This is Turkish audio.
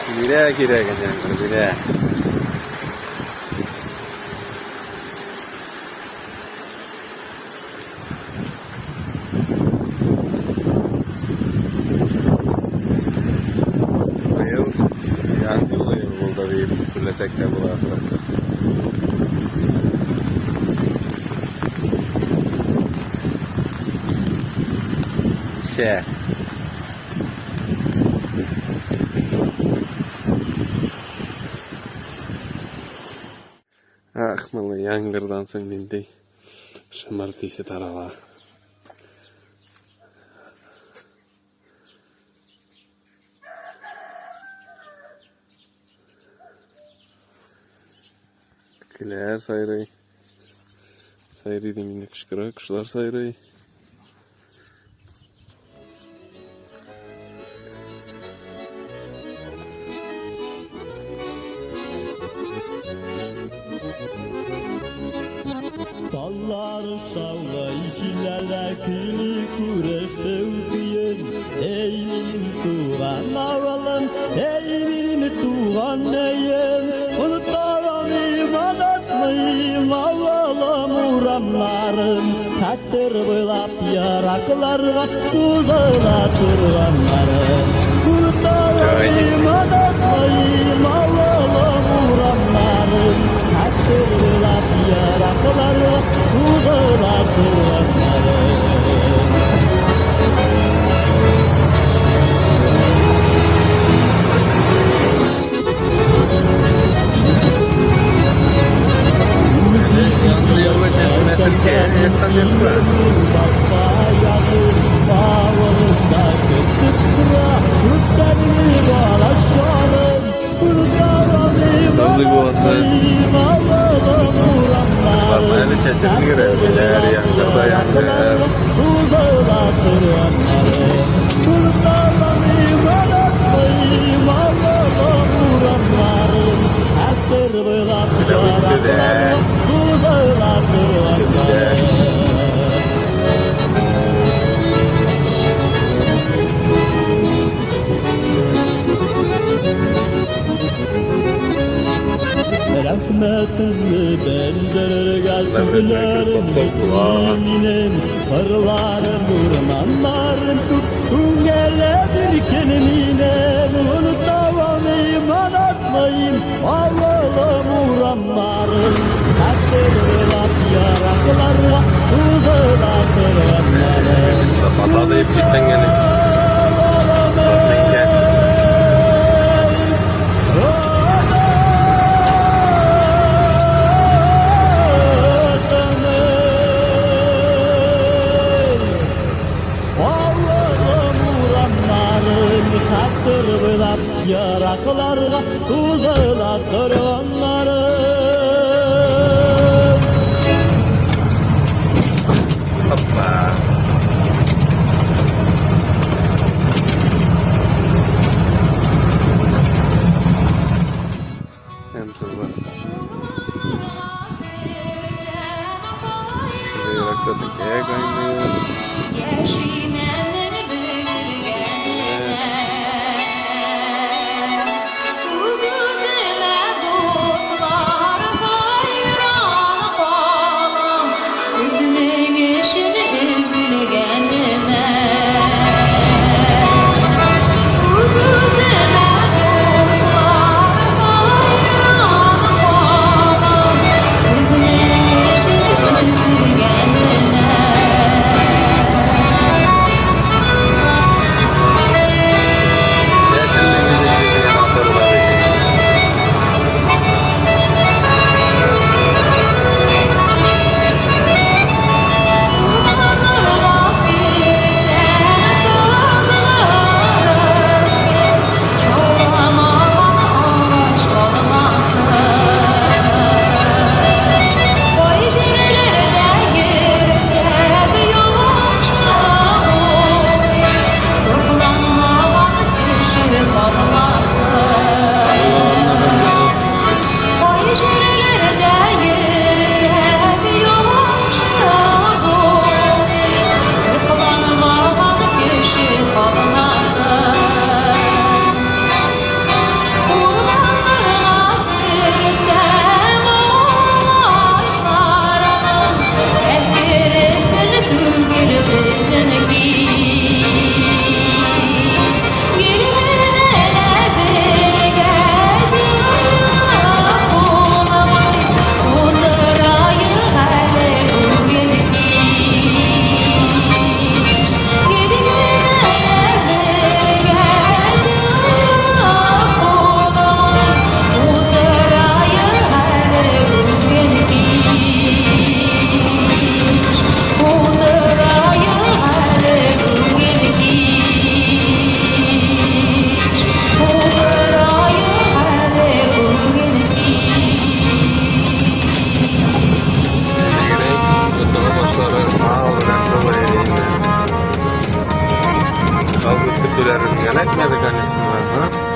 Bire kire geçen bire. Yangılı yıl burada bir fullesek de bu hafta. Akmalı yangırdan soň indi. Şamartyse tarala. Kiler sayray. Sayray deminde kışkıra, kuşlar sayray. Dallar şavla ikilerle kirli kureşte ufiyen. Ey benim tuğan avalım, ey benim tuğan neyim. Unutamam iman etmeyim avalım uğramlarım. Takdir boylap yaraklarga uzala turganlarım. Unutamam iman etmeyim avalım uğramlarım. Takdir boylap yaraklarga uzala turganlarım. Sözlük olsa parmağıyla çeçini görev. Eğer yangırda yangır. Rahmetini bendeler geldilerim Yine karlarım, urmanlarım Tuttun geledir kendimine Unutamam iman etmeyim Allah'ım uğramlarım Takdirler yaraklarla Uzala kıranlarım Pazarda ipçikten gelin. Takdir boylap yaraklarga uzala turganlarım. Hoppa. Hem şurada. Şuraya yaktırdık. Kaynıyor. Uzun Aha.